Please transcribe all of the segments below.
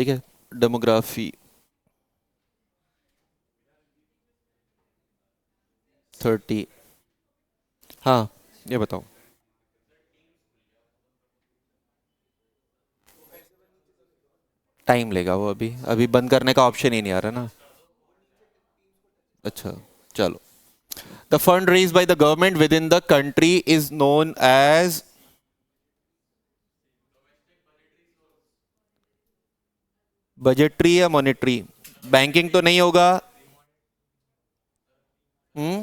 ठीक है, डेमोग्राफी 30। हाँ, ये बताओ। टाइम लेगा वो, अभी अभी बंद करने का ऑप्शन ही नहीं आ रहा ना। अच्छा, चलो। The fund raise by the government within the country is known as. Budgetary या मॉनेटरी? बैंकिंग तो नहीं होगा। हम्म,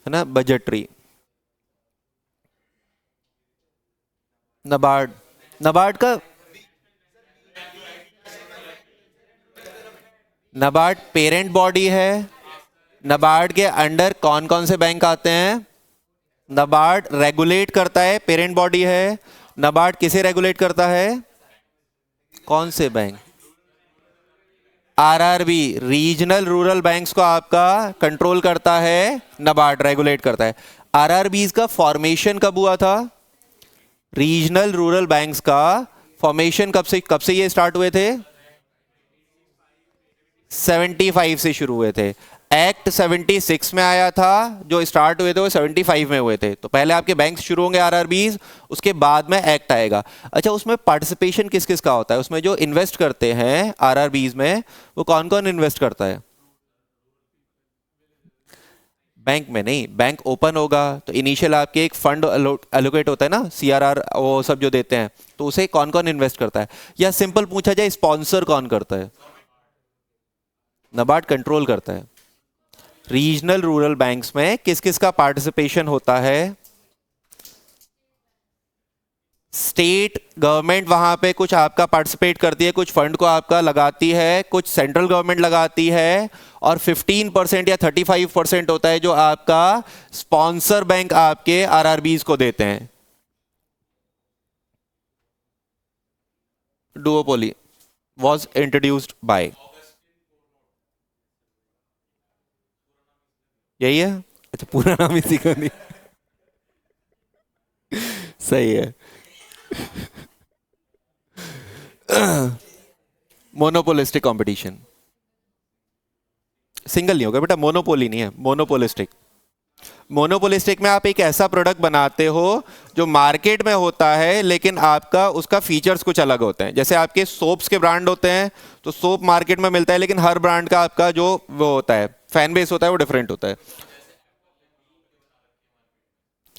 है ना, बजटरी। नबार्ड। नबार्ड का। नबार्ड पेरेंट बॉडी है। नबार्ड के अंडर कौन कौन से बैंक आते हैं? नबार्ड रेगुलेट करता है, पेरेंट बॉडी है। नबार्ड किसे रेगुलेट करता है? कौन से bank? RRB, regional rural banks को आपका कंट्रोल करता है, नबार्ड रेगुलेट करता है। आरआरबीज का फॉर्मेशन कब हुआ था? रीजनल रूरल बैंक्स का फॉर्मेशन कब से ये स्टार्ट हुए थे? 75 से शुरू हुए थे। एक्ट 76 में आया था, जो स्टार्ट हुए थे वो 75 में हुए थे। तो पहले आपके बैंक शुरू होंगे आरआरबीज, उसके बाद में एक्ट आएगा। अच्छा, उसमें पार्टिसिपेशन किस किस का होता है? उसमें जो इन्वेस्ट करते हैं आरआरबीज में, वो कौन कौन इन्वेस्ट करता है? बैंक में नहीं, बैंक ओपन होगा तो इनिशियल आपके एक फंड एलोकेट होता है ना, सीआरआर वो सब जो देते हैं, तो उसे कौन कौन इन्वेस्ट करता है? या सिंपल पूछा जाए, स्पॉन्सर कौन करता है? नबार्ड कंट्रोल करता है। रीजनल रूरल बैंक्स में किस किस का पार्टिसिपेशन होता है? स्टेट गवर्नमेंट वहां पे कुछ आपका पार्टिसिपेट करती है, कुछ फंड को आपका लगाती है, कुछ सेंट्रल गवर्नमेंट लगाती है, और 15% या 35% होता है जो आपका स्पॉन्सर बैंक आपके आरआरबीज को देते हैं। Duopoly was introduced by. यही है। अच्छा, पूरा नाम इसी का नहीं। सही है। Monopolistic competition. सिंगल नहीं होगा बेटा, मोनोपोली नहीं है, मोनोपोलिस्टिक। मोनोपोलिस्टिक में आप एक ऐसा प्रोडक्ट बनाते हो जो मार्केट में होता है, लेकिन आपका उसका फीचर्स कुछ अलग होते हैं। जैसे आपके सोप्स के ब्रांड होते हैं, तो सोप मार्केट में मिलता है, लेकिन हर ब्रांड का आपका जो वो होता है, फैन बेस होता है, वो डिफरेंट होता है।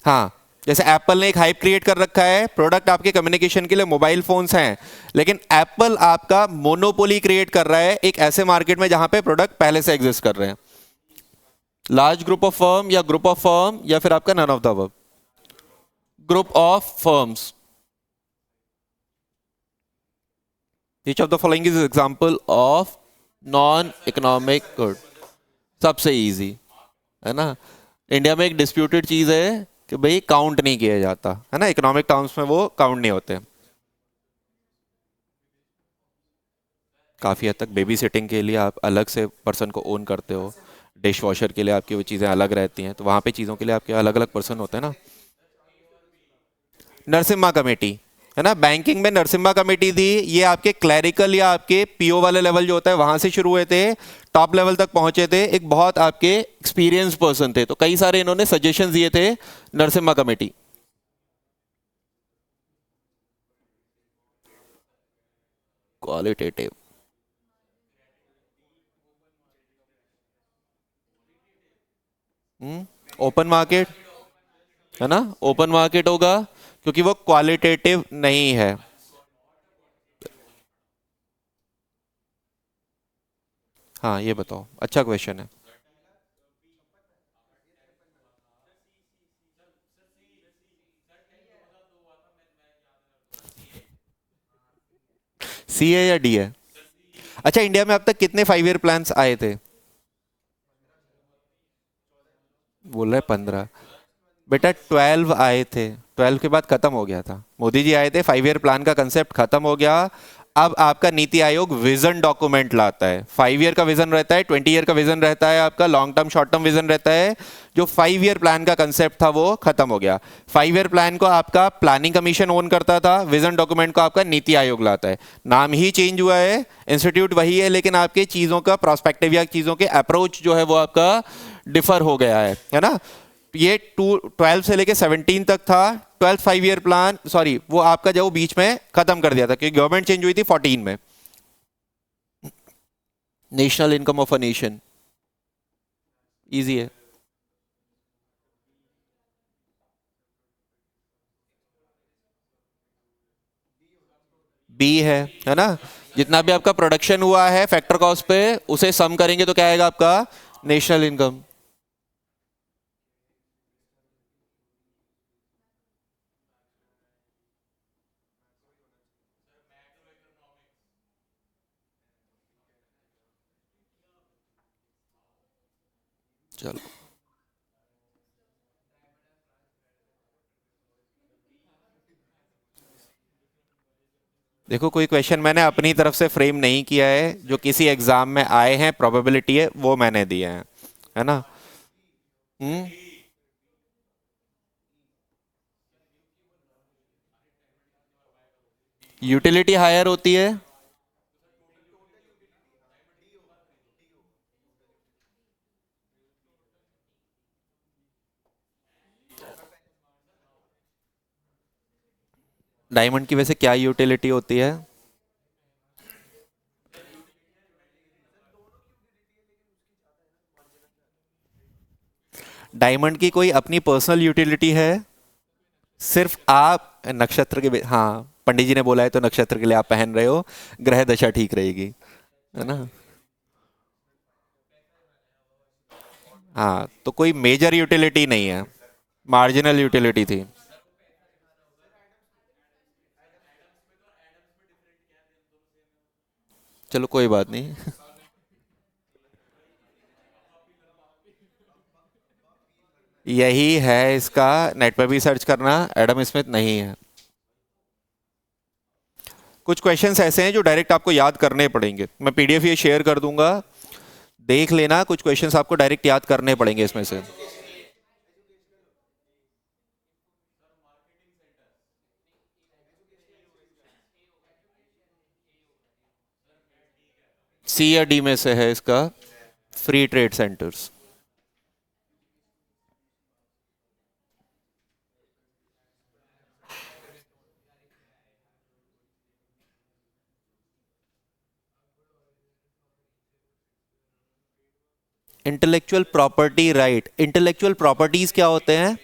हाँ, जैसे एप्पल ने एक हाइप क्रिएट कर रखा है, प्रोडक्ट आपके कम्युनिकेशन के लिए मोबाइल फोन्स हैं, लेकिन एप्पल आपका मोनोपोली क्रिएट कर रहा है एक ऐसे मार्केट में जहां पे प्रोडक्ट पहले से एग्जिस्ट कर रहे हैं। लार्ज ग्रुप ऑफ फर्म या ग्रुप ऑफ फर्म, या फिर आपका none of the above? Group of firms. Each of the following is example of non economic good. सबसे इजी, है ना। इंडिया में एक डिस्प्यूटेड चीज है कि भाई काउंट नहीं किया जाता, है ना, इकोनॉमिक टर्म्स में वो काउंट नहीं होते। काफी हद तक बेबी सिटिंग के लिए आप अलग से पर्सन को ओन करते हो, डिश वॉशर के लिए आपकी वो चीजें अलग रहती हैं, तो वहां पे चीजों के लिए आपके अलग अलग पर्सन होते हैं ना। नरसिम्हा कमेटी, है ना, बैंकिंग में नरसिम्हा कमेटी थी। ये आपके क्लैरिकल या आपके पीओ वाले लेवल जो होता है वहां से शुरू हुए थे, टॉप लेवल तक पहुंचे थे, एक बहुत आपके एक्सपीरियंस पर्सन थे, तो कई सारे इन्होंने सजेशन दिए थे, Narasimha committee. Qualitative. Open market, है ना, ओपन मार्केट होगा क्योंकि वो क्वालिटेटिव नहीं है। हाँ, ये बताओ, अच्छा क्वेश्चन है। सी है या डी है? अच्छा, इंडिया में अब तक कितने 5 ईयर प्लान्स आए थे? बोल रहे 15। बेटा 12 आए थे, 12 के बाद खत्म हो गया था। मोदी जी आए थे, 5 ईयर प्लान का कंसेप्ट खत्म हो गया। अब आपका नीति आयोग विजन डॉक्यूमेंट लाता है। 5 ईयर का विजन रहता है, 20 ईयर का विजन रहता है, आपका long term short term vision रहता है। जो 5 ईयर प्लान का कंसेप्ट था वो खत्म हो गया। 5 ईयर प्लान को आपका प्लानिंग कमीशन ओन करता था, विजन डॉक्यूमेंट को आपका नीति आयोग लाता है। नाम ही चेंज हुआ है, इंस्टीट्यूट वही है, लेकिन आपके चीजों का प्रोस्पेक्टिव या चीजों के अप्रोच जो है वो आपका डिफर हो गया है ना। ये 12 से लेके 17 तक था। 12th 5 ईयर प्लान, सॉरी, वो आपका जो बीच में खत्म कर दिया था क्योंकि गवर्नमेंट चेंज हुई थी 14 में। National income of a nation, easy है। बी है ना। जितना भी आपका प्रोडक्शन हुआ है फैक्टर कॉस्ट पे, उसे सम करेंगे तो क्या आएगा आपका नेशनल इनकम। चलो देखो, कोई क्वेश्चन मैंने अपनी तरफ से फ्रेम नहीं किया है, जो किसी एग्जाम में आए हैं प्रोबेबिलिटी है वो मैंने दिए हैं, है ना। हम्म। यूटिलिटी हायर होती है। डायमंड की वैसे क्या यूटिलिटी होती है? डायमंड की कोई अपनी पर्सनल यूटिलिटी है? सिर्फ आप नक्षत्र के हाँ, पंडित जी ने बोला है तो नक्षत्र के लिए आप पहन रहे हो, ग्रह दशा ठीक रहेगी, है ना। हाँ, तो कोई मेजर यूटिलिटी नहीं है, मार्जिनल यूटिलिटी थी। चलो कोई बात नहीं। यही है इसका, नेट पे भी सर्च करना, एडम स्मिथ नहीं है। कुछ क्वेश्चंस ऐसे हैं जो डायरेक्ट आपको याद करने पड़ेंगे, मैं पीडीएफ ये शेयर कर दूंगा, देख लेना। कुछ क्वेश्चंस आपको डायरेक्ट याद करने पड़ेंगे इसमें से। सी या डी में से है इसका? Free trade centres. Intellectual property right, intellectual properties क्या होते हैं?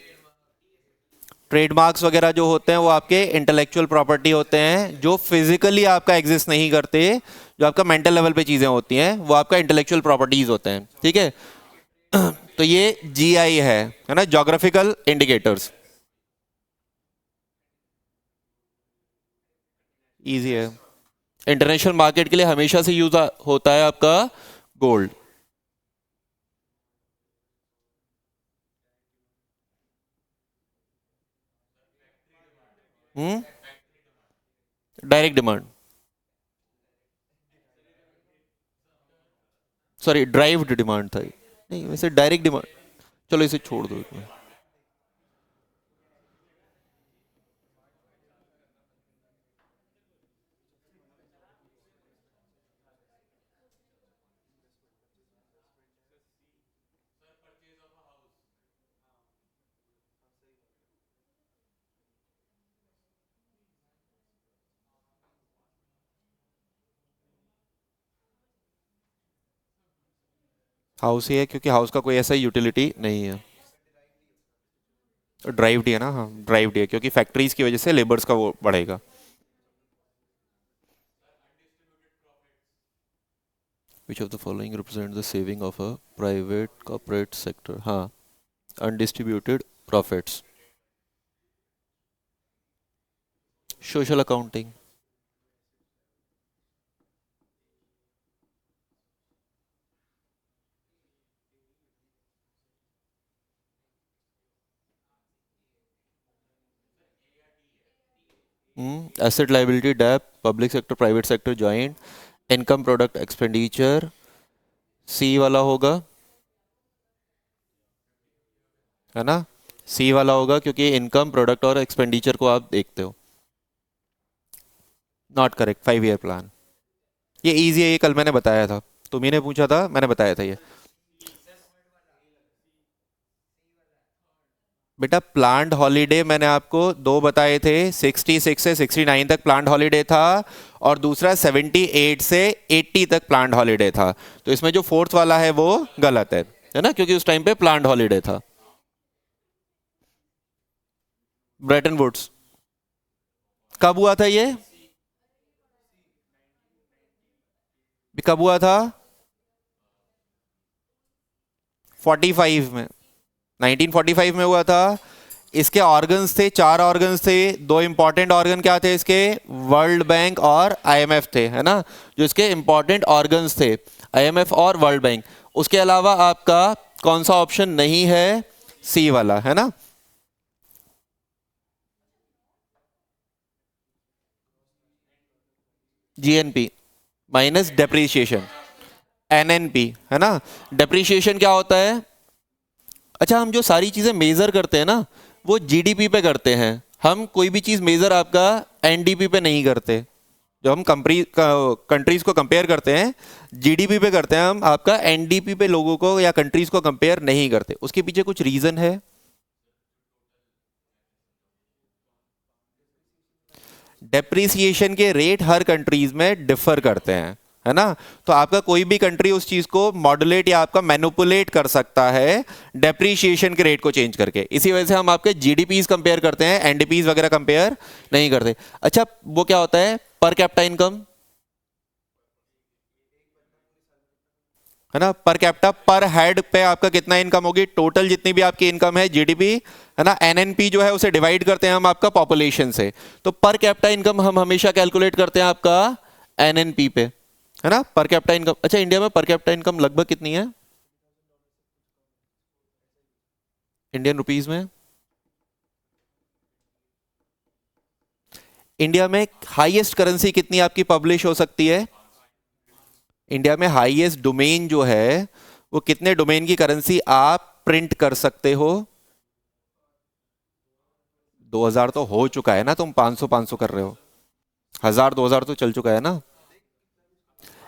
ट्रेडमार्क्स वगैरह जो होते हैं वो आपके इंटेलेक्चुअल प्रॉपर्टी होते हैं, जो फिजिकली आपका एग्जिस्ट नहीं करते। जो आपका मेंटल लेवल पे चीजें होती हैं वो आपका इंटेलेक्चुअल प्रॉपर्टीज होते हैं, ठीक है। तो ये जीआई है ना, जोग्राफिकल इंडिकेटर्स। इजी है। इंटरनेशनल मार्केट के लिए हमेशा से यूज होता है आपका gold. Hmm. Direct demand, sorry derived demand था ये। नहीं वैसे डायरेक्ट डिमांड, चलो इसे छोड़ दो। हाउस ही है क्योंकि हाउस का कोई ऐसा यूटिलिटी नहीं है। ड्राइव्ड है ना, हाँ ड्राइव्ड है क्योंकि फैक्ट्रीज की वजह से लेबर्स का वो बढ़ेगा। Which of the following represent the saving of a private corporate sector? हाँ, undistributed profits. Social accounting. Asset liability depth, public sector private sector joint, income product expenditure, C वाला होगा, है ना, सी वाला होगा क्योंकि इनकम प्रोडक्ट और एक्सपेंडिचर को आप देखते हो। Not correct, 5 year plan. ये इजी है, ये कल मैंने बताया था, तुम्ही ने पूछा था, मैंने बताया था ये। बेटा प्लान्ड हॉलीडे मैंने आपको दो बताए थे, 66 से 69 तक प्लान्ड हॉलीडे था, और दूसरा 78 से 80 तक प्लान्ड हॉलीडे था। तो इसमें जो फोर्थ वाला है वो गलत है ना, क्योंकि उस टाइम पे प्लान्ड हॉलीडे था। ब्रेटन वुड्स कब हुआ था ये? कब हुआ था? 45 में, 1945 में हुआ था। इसके ऑर्गन्स थे, 4 ऑर्गन्स थे। दो इंपॉर्टेंट ऑर्गन क्या थे इसके? वर्ल्ड बैंक और आईएमएफ थे, है ना, जो इसके इंपॉर्टेंट ऑर्गन्स थे, आईएमएफ और वर्ल्ड बैंक। उसके अलावा आपका कौन सा ऑप्शन नहीं है? सी वाला, है ना। जीएनपी माइनस डेप्रीशिएशन, एनएनपी, है ना। डेप्रीशिएशन क्या होता है? अच्छा, हम जो सारी चीजें मेजर करते हैं ना, वो जीडीपी पे करते हैं। हम कोई भी चीज मेजर आपका एनडीपी पे नहीं करते। जो हम कंट्रीज को कंपेयर करते हैं, जीडीपी पे करते हैं हम, आपका एनडीपी पे लोगों को या कंट्रीज को कंपेयर नहीं करते। उसके पीछे कुछ रीजन है। डेप्रिसिएशन के रेट हर कंट्रीज में डिफर करते हैं, है ना। तो आपका कोई भी कंट्री उस चीज को मॉडुलेट या आपका मैनिपुलेट कर सकता है डेप्रिसिएशन के रेट को चेंज करके। इसी वजह से हम आपके जीडीपीज कंपेयर करते हैं, एनडीपीज वगैरह कंपेयर नहीं करते। अच्छा, वो क्या होता है? पर कैपिटा इनकम, है ना। पर कैपिटा, पर हेड पे आपका कितना इनकम होगी? टोटल जितनी भी आपकी इनकम है, जीडीपी, है ना। एनएनपी जो है उसे डिवाइड करते हैं हम आपका पॉपुलेशन से। तो पर कैपिटा इनकम हम हमेशा कैलकुलेट करते हैं आपका एनएनपी पे, है ना, पर कैपिटा इनकम। अच्छा, इंडिया में पर कैपिटा इनकम लगभग कितनी है इंडियन रुपीज में? इंडिया में हाईएस्ट करेंसी कितनी आपकी पब्लिश हो सकती है? इंडिया में हाईएस्ट डोमेन जो है, वो कितने डोमेन की करेंसी आप प्रिंट कर सकते हो? 2000 तो हो चुका है ना, तुम 500 500 कर रहे हो। 1000 2000 तो चल चुका है ना।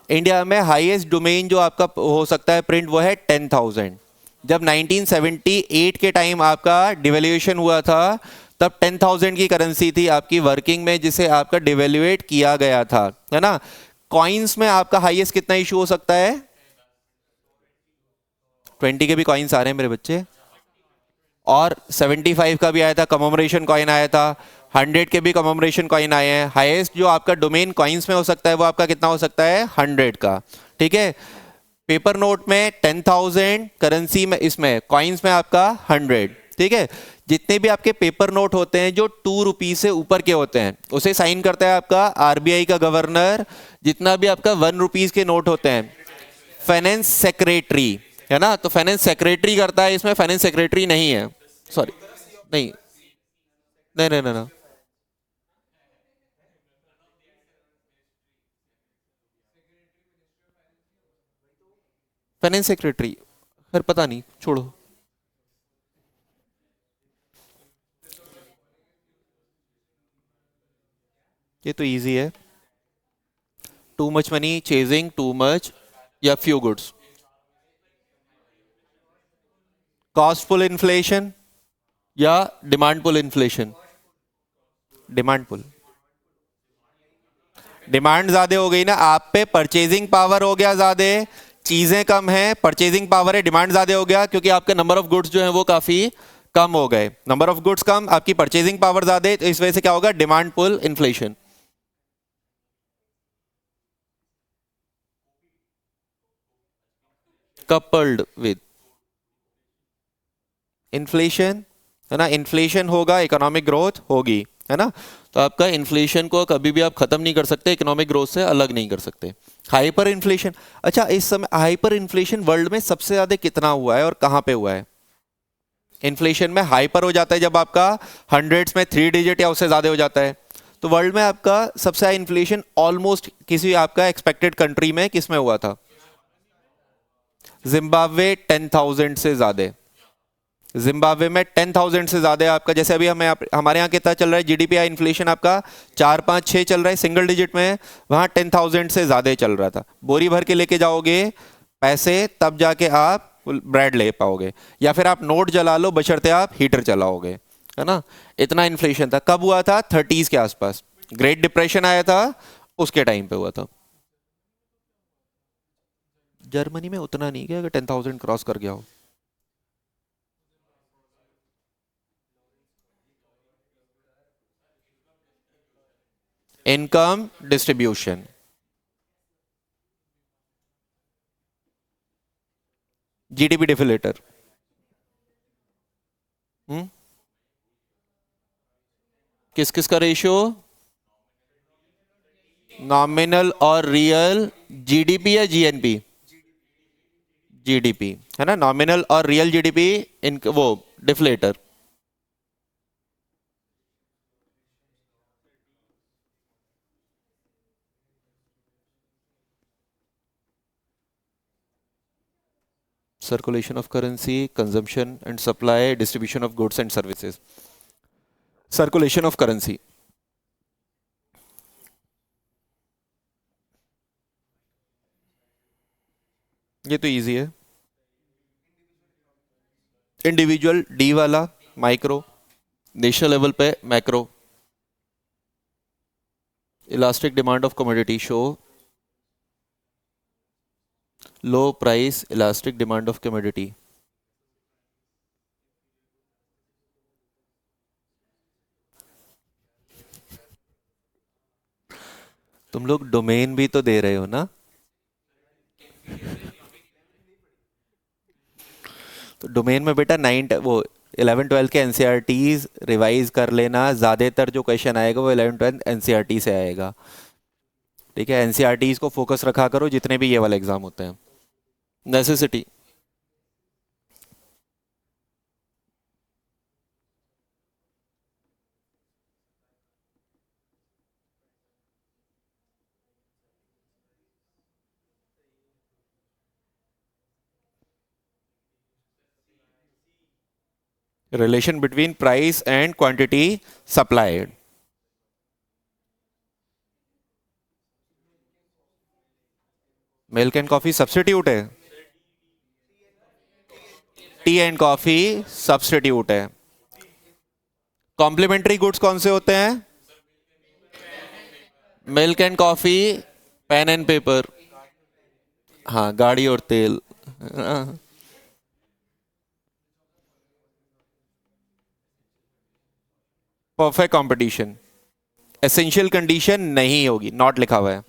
इंडिया में हाईएस्ट डोमेन जो आपका हो सकता है प्रिंट, वो है 10,000। जब 1978 के टाइम आपका डिवेल्यूएशन हुआ था, तब 10,000 की करेंसी थी आपकी वर्किंग में, जिसे आपका डिवेल्युएट किया गया था, है ना। कॉइन्स में आपका हाईएस्ट कितना इशू हो सकता है? 20 के भी कॉइन्स आ रहे हैं मेरे बच्चे, और 75 का भी आया था, कमोमरेशन कॉइन आया था, 100 के भी कमोमरेशन कॉइन आए हैं। हाईएस्ट जो आपका डोमेन कॉइन्स में हो सकता है वो आपका कितना हो सकता है? 100 का, ठीक है। पेपर नोट में 10,000, करेंसी में, इसमें कॉइन्स में आपका 100, ठीक है। जितने भी आपके पेपर नोट होते हैं जो 2 रुपीज से ऊपर के होते हैं, उसे साइन करता है आपका आरबीआई का गवर्नर। जितना भी आपका 1 रुपीज के नोट होते हैं, फाइनेंस सेक्रेटरी, है ना। तो फाइनेंस सेक्रेटरी करता है, इसमें फाइनेंस सेक्रेटरी नहीं है, सॉरी, नहीं नहीं नहीं नहीं, फाइनेंस सेक्रेटरी, फिर पता नहीं, छोड़ो। ये तो इजी है। Too much money chasing too much या few goods. Cost pull inflation या demand pull inflation? Demand pull. Demand ज्यादा हो गई ना आप पे, परचेजिंग पावर हो गया ज्यादा, चीजें कम है, परचेजिंग पावर है, डिमांड ज्यादा हो गया, क्योंकि आपके नंबर ऑफ गुड्स जो है वो काफी कम हो गए। नंबर ऑफ गुड्स कम, आपकी परचेजिंग पावर ज्यादा, तो इस वजह से क्या होगा? Demand pull inflation. Coupled with inflation, है ना। इन्फ्लेशन होगा, इकोनॉमिक ग्रोथ होगी, है ना। तो आपका इन्फ्लेशन को कभी भी आप खत्म नहीं कर सकते, इकोनॉमिक ग्रोथ से अलग नहीं कर सकते। हाइपर इन्फ्लेशन, अच्छा इस समय हाइपर इन्फ्लेशन वर्ल्ड में सबसे ज्यादा कितना हुआ है और कहां पे हुआ है? इन्फ्लेशन में हाइपर हो जाता है जब आपका हंड्रेड्स में 3 डिजिट या उससे ज्यादा हो जाता है। तो वर्ल्ड में आपका सबसे हाई इन्फ्लेशन ऑलमोस्ट किसी आपका एक्सपेक्टेड कंट्री में किस में हुआ था? जिम्बाब्वे 10,000 से ज्यादा। जिम्बाब्वे में 10,000 से ज्यादा आपका, जैसे अभी हमारे यहाँ कितना चल रहा है जीडीपी इन्फ्लेशन आपका 4-5-6 चल रहा है, सिंगल डिजिट में, वहां 10,000 से ज्यादा चल रहा था। बोरी भर के लेके जाओगे पैसे तब जाके आप ब्रेड ले पाओगे, या फिर आप नोट जला लो बशर्ते आप हीटर चलाओगे, है ना। इतना इन्फ्लेशन था। कब हुआ था? 30s के आसपास, ग्रेट डिप्रेशन आया था उसके टाइम पे हुआ था। जर्मनी में उतना नहीं क्या, अगर 10,000 क्रॉस कर गया हो। Income distribution, GDP deflator. किस किस का रेशियो? नॉमिनल और रियल जीडीपी या जीएनपी? जीडीपी, है ना। नॉमिनल और रियल जीडीपी इन वो deflator. Circulation of currency, consumption and supply, distribution of goods and services. Circulation of currency, ये तो इजी है। इंडिविजुअल डी वाला, माइक्रो, नेशनल लेवल पे macro. Elastic demand of commodity show low price elastic demand of commodity. तुम लोग domain भी तो दे रहे हो ना, तो डोमेन में बेटा 11-12 के एनसीईआरटीज रिवाइज कर लेना। ज्यादातर जो क्वेश्चन आएगा वो 11-12 एनसीईआरटी से आएगा, ठीक है। एनसीईआरटीज को फोकस रखा करो जितने भी ये वाले एग्जाम होते हैं। Necessity, relation between price and quantity supplied. Milk and coffee substitute है, टी एंड कॉफी सब्स्टिट्यूट है। कॉम्प्लीमेंट्री गुड्स कौन से होते हैं? Milk and coffee, pen and paper, हाँ गाड़ी और तेल। परफेक्ट कंपटीशन, एसेंशियल कंडीशन नहीं होगी, नॉट लिखा हुआ है।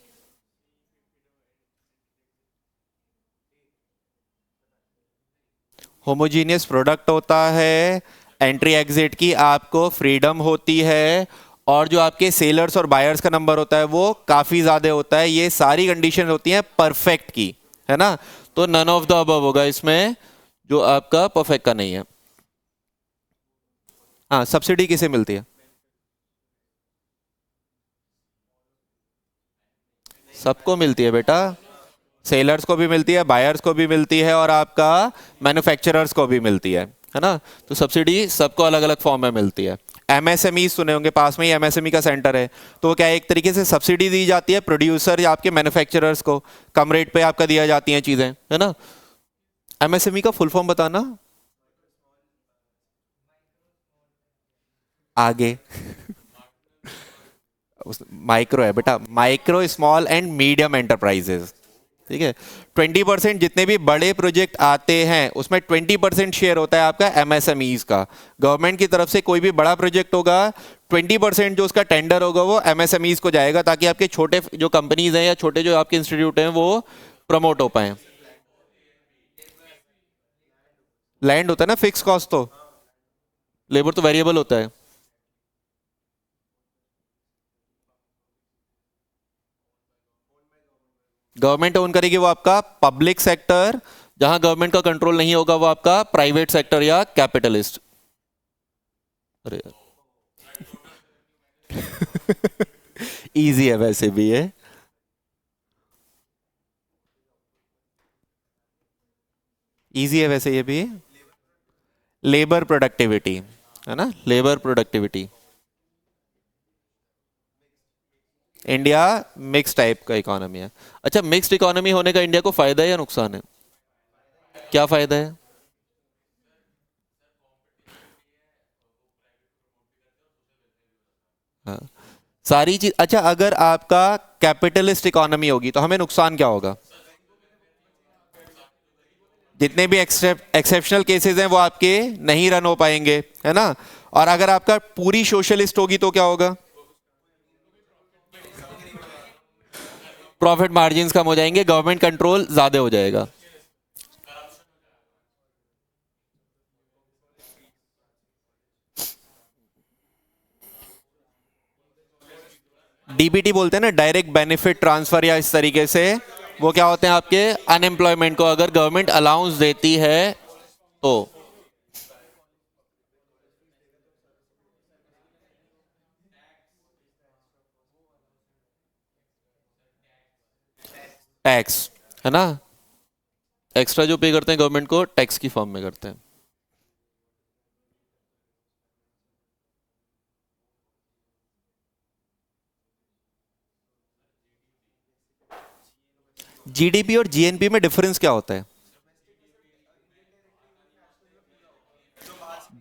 होमोजीनियस प्रोडक्ट होता है, एंट्री एग्जिट की आपको फ्रीडम होती है, और जो आपके सेलर्स और बायर्स का नंबर होता है वो काफी ज्यादा होता है। ये सारी कंडीशन होती हैं परफेक्ट की, है ना। तो नन ऑफ द अबव होगा इसमें, जो आपका परफेक्ट का नहीं है। हाँ, सब्सिडी किसे मिलती है? सबको मिलती है बेटा, सेलर्स को भी मिलती है, बायर्स को भी मिलती है, और आपका मैन्युफैक्चरर्स को भी मिलती है ना। तो सब्सिडी सबको अलग अलग फॉर्म में मिलती है। एमएसएमई सुने होंगे, पास में ही एमएसएमई का सेंटर है, तो वो क्या है, एक तरीके से सब्सिडी दी जाती है प्रोड्यूसर या आपके मैन्युफैक्चरर्स को, कम रेट पे आपका दिया जाती हैं चीजें, है ना। एमएसएमई का फुल फॉर्म बताना आगे। माइक्रो है बेटा, micro small and medium enterprises, ठीक है। 20% जितने भी बड़े प्रोजेक्ट आते हैं उसमें 20% शेयर होता है आपका एमएसएमईज का। गवर्नमेंट की तरफ से कोई भी बड़ा प्रोजेक्ट होगा, 20% जो उसका टेंडर होगा वो एमएसएमईज को जाएगा, ताकि आपके छोटे जो कंपनीज हैं या छोटे जो आपके इंस्टीट्यूट हैं वो प्रमोट हो पाए। लैंड होता है ना फिक्स कॉस्ट, तो लेबर तो वेरिएबल होता है। गवर्नमेंट ओन करेगी वो आपका पब्लिक सेक्टर, जहां गवर्नमेंट का कंट्रोल नहीं होगा वो आपका प्राइवेट सेक्टर या कैपिटलिस्ट। अरे यार, इजी है वैसे भी ये। इजी है वैसे ये भी। लेबर प्रोडक्टिविटी, है ना, labour productivity. India mix type का इकोनॉमी है। अच्छा, मिक्स्ड इकोनॉमी होने का इंडिया को फायदा है या नुकसान है? क्या फायदा है? हाँ, सारी चीज। अच्छा, अगर आपका कैपिटलिस्ट इकोनॉमी होगी तो हमें नुकसान क्या होगा? जितने भी एक्सेप्शनल केसेस हैं वो आपके नहीं रन हो पाएंगे, है ना। और अगर आपका पूरी सोशलिस्ट होगी तो क्या होगा? प्रॉफिट मार्जिन कम हो जाएंगे, गवर्नमेंट कंट्रोल ज्यादा हो जाएगा। डीबीटी बोलते हैं ना, डायरेक्ट बेनिफिट ट्रांसफर, या इस तरीके से वो क्या होते हैं आपके, अनएम्प्लॉयमेंट को अगर गवर्नमेंट अलाउंस देती है तो। टैक्स, है ना, एक्स्ट्रा जो पे करते हैं गवर्नमेंट को टैक्स की फॉर्म में करते हैं। जीडीपी और जीएनपी में डिफरेंस क्या होता है?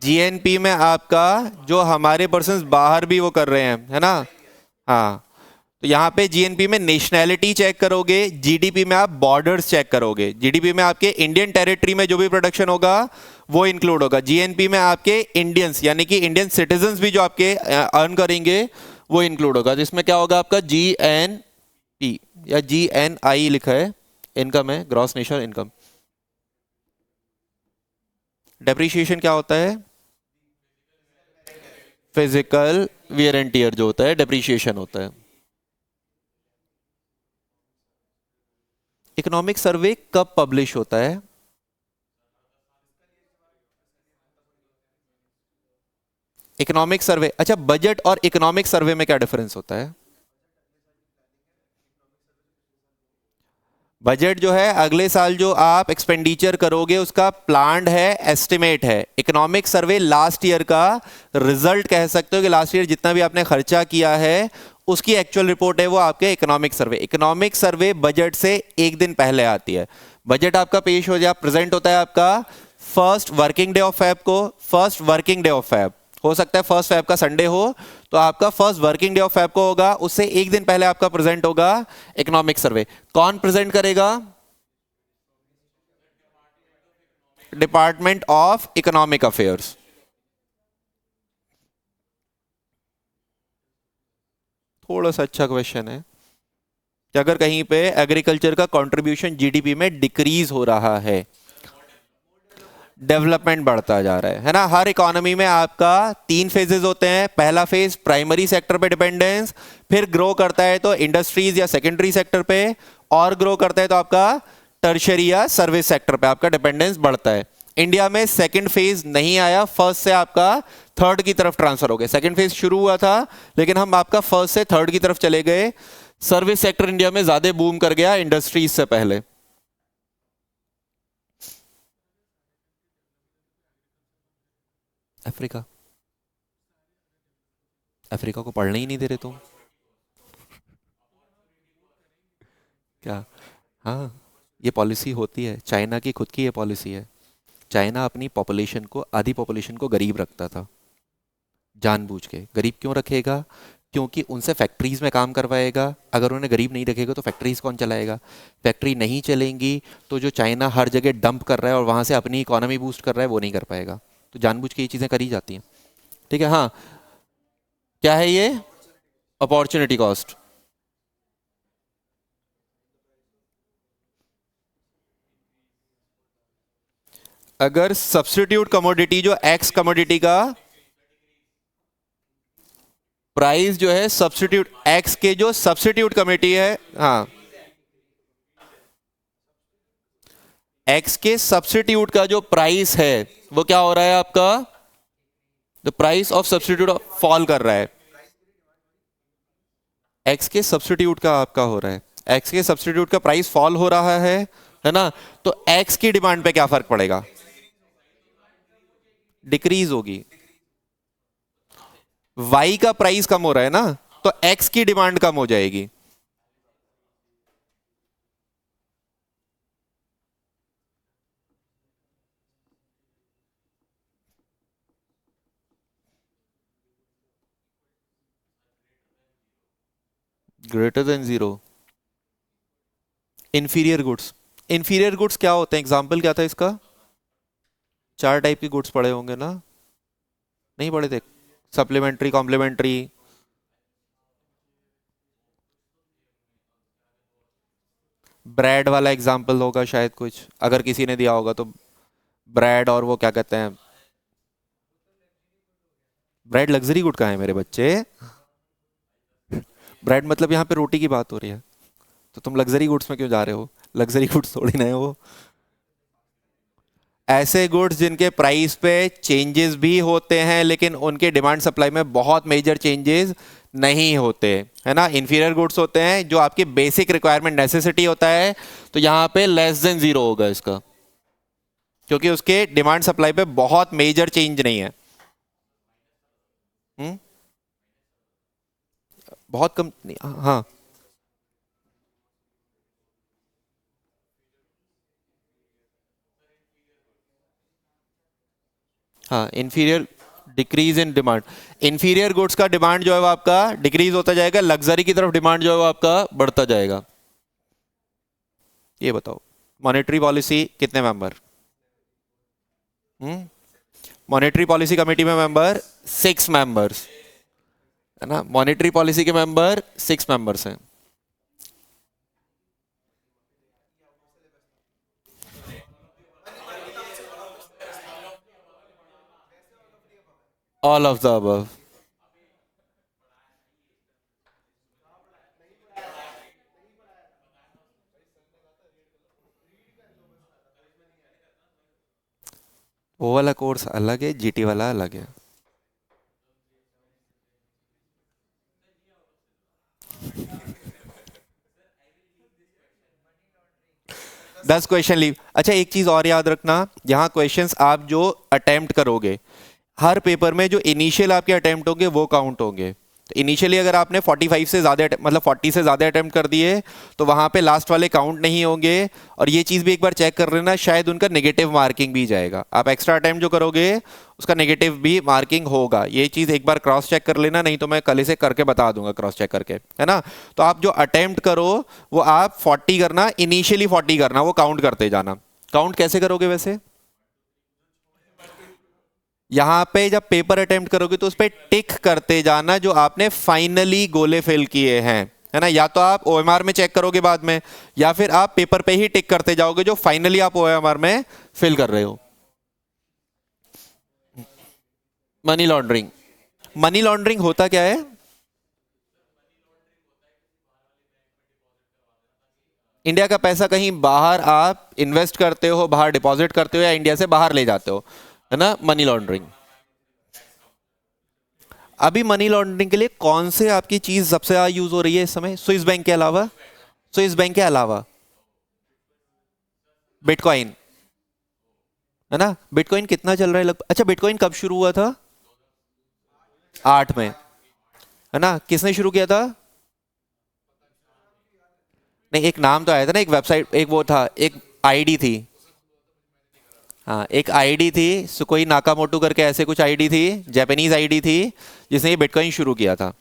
जीएनपी में आपका जो हमारे पर्सन बाहर भी वो कर रहे हैं, है ना। हाँ, तो यहाँ पे जीएनपी में नेशनैलिटी चेक करोगे, जीडीपी में आप बॉर्डर्स चेक करोगे। जीडीपी में आपके इंडियन टेरिटरी में जो भी प्रोडक्शन होगा वो इंक्लूड होगा। जीएनपी में आपके इंडियंस यानी कि इंडियन सिटीजन्स भी जो आपके अर्न करेंगे वो इंक्लूड होगा, जिसमें क्या होगा आपका जीएनपी या जीएनआई लिखा है, इनकम है, ग्रॉस नेशनल इनकम। डेप्रिसिएशन क्या होता है? फिजिकल वियर एंड टियर जो होता है डेप्रिसिएशन होता है। इकोनॉमिक सर्वे कब पब्लिश होता है? इकोनॉमिक सर्वे, अच्छा, बजट और इकोनॉमिक सर्वे में क्या डिफरेंस होता है? बजट जो है अगले साल जो आप एक्सपेंडिचर करोगे उसका प्लान्ड है, एस्टिमेट है। इकोनॉमिक सर्वे लास्ट ईयर का रिजल्ट कह सकते हो कि लास्ट ईयर जितना भी आपने खर्चा किया है उसकी एक्चुअल रिपोर्ट है वो आपके economic survey. Economic survey budget से एक दिन पहले आती है। बजट आपका पेश हो जाए, प्रेजेंट होता है आपका first working day of Feb को। First working day of Feb हो सकता है फर्स्ट फैब का संडे हो, तो आपका first working day of Feb को होगा, उससे एक दिन पहले आपका प्रेजेंट होगा इकोनॉमिक सर्वे। कौन प्रेजेंट करेगा? Department of economic affairs. थोड़ा सा अच्छा क्वेश्चन है कि अगर कहीं पे एग्रीकल्चर का कंट्रीब्यूशन जीडीपी में डिक्रीज हो रहा है, डेवलपमेंट बढ़ता जा रहा है ना। हर इकोनॉमी में आपका 3 फेजेस होते हैं। पहला फेज प्राइमरी सेक्टर पे डिपेंडेंस, फिर ग्रो करता है तो इंडस्ट्रीज या सेकेंडरी सेक्टर पे, और ग्रो करता है तो आपका टर्शरी या सर्विस सेक्टर पे आपका डिपेंडेंस बढ़ता है। इंडिया में सेकंड फेज नहीं आया, फर्स्ट से आपका थर्ड की तरफ ट्रांसफर हो गया। सेकंड फेज शुरू हुआ था लेकिन हम आपका फर्स्ट से थर्ड की तरफ चले गए। सर्विस सेक्टर इंडिया में ज्यादा बूम कर गया इंडस्ट्रीज से पहले। अफ्रीका, अफ्रीका को पढ़ने ही नहीं दे रहे तुम क्या? हाँ, ये पॉलिसी होती है, चाइना की खुद की ये पॉलिसी है। चाइना अपनी पॉपुलेशन को, आधी पॉपुलेशन को गरीब रखता था, जानबूझ के। गरीब क्यों रखेगा? क्योंकि उनसे फैक्ट्रीज में काम करवाएगा। अगर उन्हें गरीब नहीं रखेगा तो फैक्ट्रीज कौन चलाएगा? फैक्ट्री नहीं चलेंगी तो जो चाइना हर जगह डंप कर रहा है और वहां से अपनी इकोनॉमी बूस्ट कर रहा है वो नहीं कर पाएगा। तो जानबूझ के ये चीजें करी जाती हैं। ठीक है, हाँ, क्या है ये? Opportunity cost. अगर सब्स्टिट्यूट कमोडिटी जो एक्स कमोडिटी का प्राइस जो है, सब्स्टिट्यूट एक्स के जो सब्स्टिट्यूट कमिटी है, हाँ, एक्स के सब्स्टिट्यूट का जो प्राइस है वो क्या हो रहा है आपका? The price of substitute fall कर रहा है। एक्स के सब्स्टिट्यूट का आपका हो रहा है, एक्स के सब्स्टिट्यूट का प्राइस फॉल हो रहा है ना, तो एक्स की डिमांड पे क्या फर्क पड़ेगा? डिक्रीज होगी। वाई का प्राइस कम हो रहा है ना, तो एक्स की डिमांड कम हो जाएगी। Greater than zero. Inferior goods, inferior goods क्या होते हैं? एग्जाम्पल क्या था इसका? चार टाइप के गुड्स पढ़े होंगे ना? नहीं पढ़े थे? Supplementary, complementary. ब्रेड वाला एग्जाम्पल होगा शायद कुछ, अगर किसी ने दिया होगा तो। ब्रेड और वो क्या कहते हैं, ब्रेड लग्जरी गुड कहाँ है मेरे बच्चे? ब्रेड मतलब यहाँ पे रोटी की बात हो रही है, तो तुम लग्जरी गुड्स में क्यों जा रहे हो? लग्जरी गुड्स थोड़ी ना है वो। ऐसे गुड्स जिनके प्राइस पे चेंजेस भी होते हैं लेकिन उनके डिमांड सप्लाई में बहुत मेजर चेंजेस नहीं होते, है ना। इंफीरियर गुड्स होते हैं जो आपकी बेसिक रिक्वायरमेंट नेसेसिटी होता है, तो यहाँ पे लेस देन जीरो होगा इसका, क्योंकि उसके डिमांड सप्लाई पे बहुत मेजर चेंज नहीं है। हुँ? बहुत कम। हाँ हाँ, inferior decrease in demand. Inferior goods का डिमांड जो है वो आपका डिक्रीज होता जाएगा, लग्जरी की तरफ डिमांड जो है वो आपका बढ़ता जाएगा। ये बताओ, मॉनेटरी पॉलिसी कितने मेंबर? मॉनेटरी पॉलिसी कमेटी में मेंबर 6 मेंबर्स, है ना। मॉनेटरी पॉलिसी के मेंबर 6 मेंबर्स हैं। All of the above. वो वाला कोर्स अलग है, जीटी वाला अलग है। 10 क्वेश्चन लीव। अच्छा, एक चीज और याद रखना, यहाँ क्वेश्चंस आप जो अटेम्प्ट करोगे, हर पेपर में जो इनिशियल आपके अटेम्प्ट होंगे वो काउंट होंगे। तो इनिशियली अगर आपने 45 से ज़्यादा मतलब 40 से ज़्यादा अटेम्प्ट कर दिए तो वहाँ पे लास्ट वाले काउंट नहीं होंगे। और ये चीज़ भी एक बार चेक कर लेना, शायद उनका नेगेटिव मार्किंग भी जाएगा। आप एक्स्ट्रा अटेम्प्ट जो करोगे उसका नेगेटिव भी मार्किंग होगा, ये चीज़ एक बार क्रॉस चेक कर लेना, नहीं तो मैं कल इसे करके बता दूंगा क्रॉस चेक करके, है ना। तो आप जो अटेम्प्ट करो वो आप 40 करना, इनिशियली 40 करना, वो काउंट करते जाना। काउंट कैसे करोगे वैसे? यहां पे जब पेपर अटेम्प्ट करोगे तो उस पर टिक करते जाना जो आपने फाइनली गोले फिल किए हैं, है ना। या तो आप ओएमआर में चेक करोगे बाद में, या फिर आप पेपर पे ही टिक करते जाओगे जो फाइनली आप ओएमआर में फिल कर रहे हो। मनी लॉन्ड्रिंग, मनी लॉन्ड्रिंग होता क्या है? इंडिया का पैसा कहीं बाहर आप इन्वेस्ट करते हो, बाहर डिपॉजिट करते हो, या इंडिया से बाहर ले जाते हो, है ना, मनी लॉन्ड्रिंग। अभी मनी लॉन्ड्रिंग के लिए कौन से आपकी चीज सबसे ज्यादा यूज हो रही है इस समय, स्विस बैंक के अलावा? स्विस बैंक के अलावा बिटकॉइन, है ना। बिटकॉइन कितना चल रहा है लगभग? अच्छा, बिटकॉइन कब शुरू हुआ था? 8 में, है ना। किसने शुरू किया था? नहीं, एक नाम तो आया था ना, एक वेबसाइट, एक वो था, एक आईडी थी। हाँ, एक आईडी थी, सुकोई नाकामोटू करके ऐसे कुछ आईडी थी, जापानीज आईडी थी, जिसने ये बिटकॉइन शुरू किया था।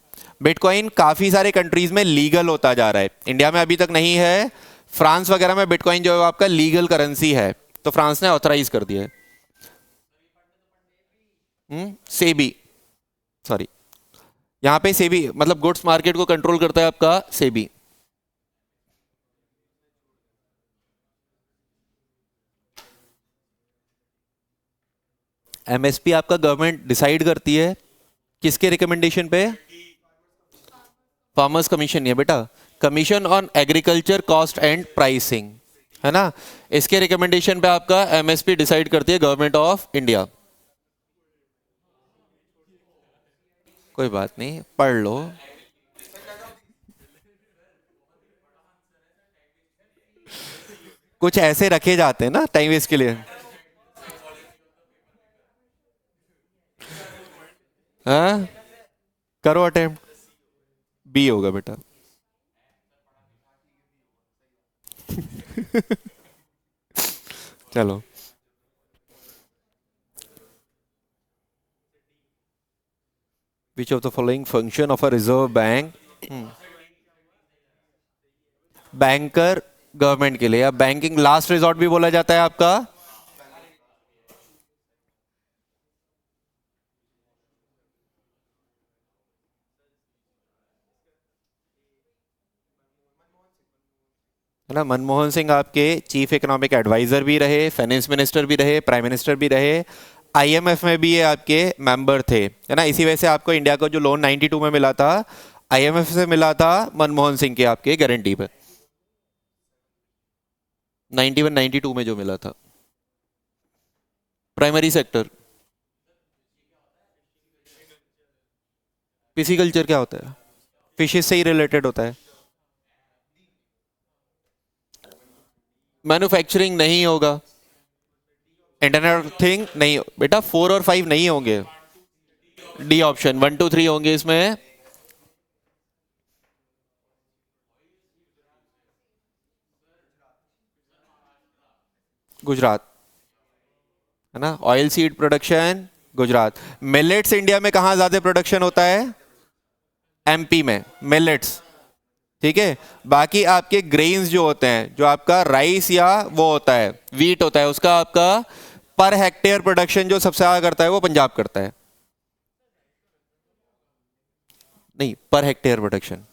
बिटकॉइन काफी सारे कंट्रीज में लीगल होता जा रहा है, इंडिया में अभी तक नहीं है। फ्रांस वगैरह में बिटकॉइन जो है वो आपका लीगल करेंसी है, तो फ्रांस ने ऑथराइज कर दिया है। सेबी, सॉरी, यहाँ पे सेबी मतलब गुड्स मार्केट को कंट्रोल करता है आपका सेबी। एमएसपी आपका गवर्नमेंट डिसाइड करती है, किसके रिकमेंडेशन पे? फार्मर्स कमीशन नहीं है बेटा, commission on agriculture cost and pricing, है ना। इसके रिकमेंडेशन पे आपका एमएसपी डिसाइड करती है गवर्नमेंट ऑफ इंडिया। कोई बात नहीं, पढ़ लो। कुछ ऐसे रखे जाते हैं ना टाइम वेस्ट के लिए। हाँ, करो अटेम्प्ट। बी होगा बेटा। चलो, विच of the following function of a reserve bank. Banker government के लिए, या बैंकिंग लास्ट रिजॉर्ट भी बोला जाता है आपका। है ना, मनमोहन सिंह आपके चीफ इकोनॉमिक एडवाइजर भी रहे, फाइनेंस मिनिस्टर भी रहे, प्राइम मिनिस्टर भी रहे, आईएमएफ में भी ये आपके मेंबर थे। है ना, इसी वजह से आपको इंडिया को जो लोन 92 में मिला था, आईएमएफ से मिला था मनमोहन सिंह के आपके गारंटी पे। 91 92 में जो मिला था। प्राइमरी सेक्टर, पिसीकल्चर क्या होता है? फिशेस से ही रिलेटेड होता है। मैन्युफैक्चरिंग नहीं होगा। इंटरनेट ऑफ थिंग नहीं बेटा, 4 और 5 नहीं होंगे। डी ऑप्शन, 1 2 3 होंगे इसमें। गुजरात, है ना, oil seed production Gujarat. Millets India में कहां ज्यादा प्रोडक्शन होता है? एमपी में मिलेट्स। ठीक है, बाकी आपके ग्रेन्स जो होते हैं, जो आपका राइस या वो होता है वीट होता है, उसका आपका पर हेक्टेयर प्रोडक्शन जो सबसे ज्यादा करता है वो पंजाब करता है। नहीं, per hectare production,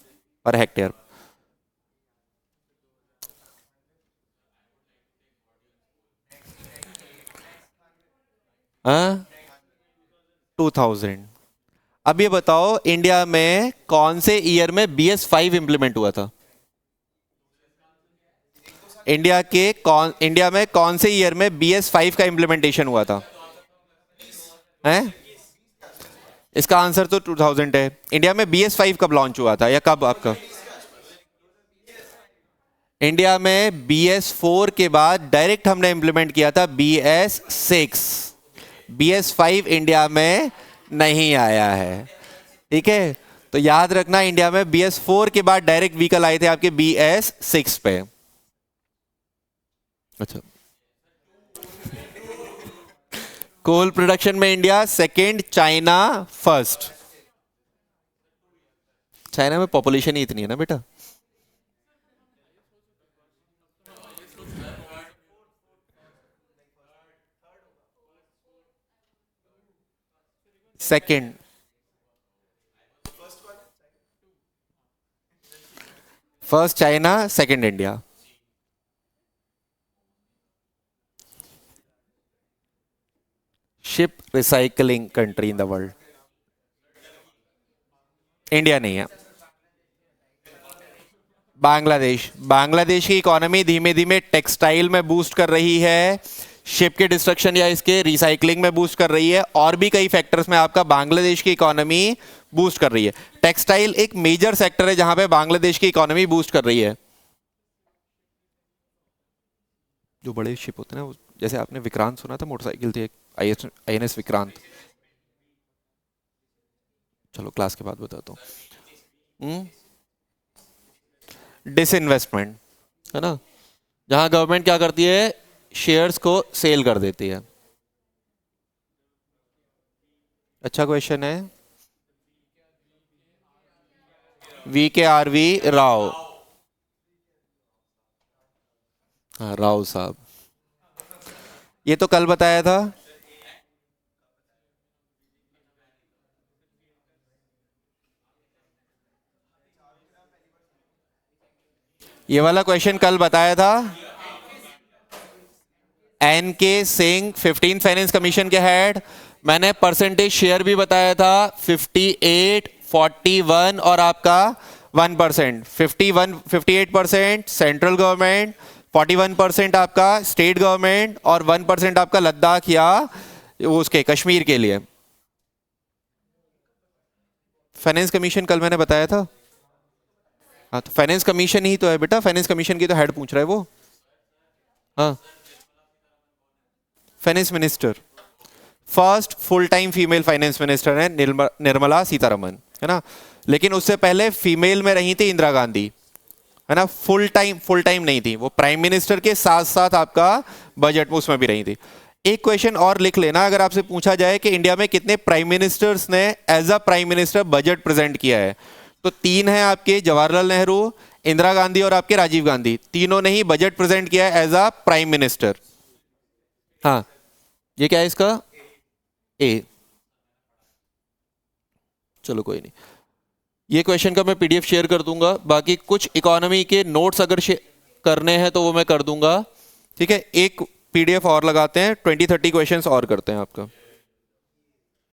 per hectare. हाँ, 2000। अब ये बताओ, इंडिया में कौन से ईयर में BS5 इंप्लीमेंट हुआ था? इंडिया में कौन से ईयर में BS5 का इंप्लीमेंटेशन हुआ था? हैं? इसका आंसर तो 2000 है। इंडिया में BS5 कब लॉन्च हुआ था, या कब आपका? इंडिया में BS4 के बाद डायरेक्ट हमने इंप्लीमेंट किया था BS6। BS5 इंडिया में नहीं आया है। ठीक है, तो याद रखना, इंडिया में BS4 के बाद डायरेक्ट व्हीकल आए थे आपके BS6 पे। अच्छा, कोल प्रोडक्शन में India second, China first. China में पॉपुलेशन ही इतनी है ना बेटा। Second, first China, second India. Ship recycling country in the world, India नहीं है। बांग्लादेश। बांग्लादेश की इकोनॉमी धीमे धीमे टेक्सटाइल में बूस्ट कर रही है, शिप के डिस्ट्रक्शन या इसके रिसाइकलिंग में बूस्ट कर रही है, और भी कई फैक्टर्स में आपका बांग्लादेश की इकोनॉमी बूस्ट कर रही है। टेक्सटाइल एक मेजर सेक्टर है जहां पे बांग्लादेश की इकोनॉमी बूस्ट कर रही है। जो बड़े शिप होते हैं ना, जैसे आपने विक्रांत सुना था, मोटरसाइकिल थी एक, INS विक्रांत। चलो क्लास के बाद बताता हूँ। डिसइन्वेस्टमेंट, है ना, जहां गवर्नमेंट क्या करती है, शेयर्स को सेल कर देती है। अच्छा क्वेश्चन है। VKRV राव। हाँ, राव साहब, ये तो कल बताया था। ये वाला क्वेश्चन कल बताया था। NK सिंह 15 फाइनेंस कमीशन के हेड। मैंने परसेंटेज शेयर भी बताया था, 58, 41 और आपका 1%। 58% सेंट्रल गवर्नमेंट, 41% आपका स्टेट गवर्नमेंट, और 1% आपका लद्दाख या उसके कश्मीर के लिए। फाइनेंस कमीशन कल मैंने बताया था। हाँ, तो फाइनेंस कमीशन ही तो है बेटा, फाइनेंस कमीशन की तो हेड पूछ रहा है वो। हाँ, finance minister, first full time female finance minister है निर्मला सीतारमन, है ना। लेकिन उससे पहले फीमेल में रही थी इंदिरा गांधी, है ना। फुल टाइम नहीं थी वो, प्राइम मिनिस्टर के साथ साथ आपका बजट में उसमें भी रही थी। एक क्वेश्चन और लिख लेना, अगर आपसे पूछा जाए कि इंडिया में कितने प्राइम मिनिस्टर्स ने as a prime minister budget present किया है, तो 3 है आपके, जवाहरलाल नेहरू, इंदिरा गांधी और आपके राजीव गांधी, तीनों ने ही बजट प्रेजेंट किया है एज अ प्राइम मिनिस्टर। हाँ, ये क्या है इसका, ए। चलो कोई नहीं, ये क्वेश्चन का मैं पीडीएफ शेयर कर दूंगा, बाकी कुछ इकोनॉमी के नोट्स अगर करने हैं तो वो मैं कर दूंगा, ठीक है। एक पीडीएफ और लगाते हैं, 20-30 क्वेश्चंस और करते हैं आपका।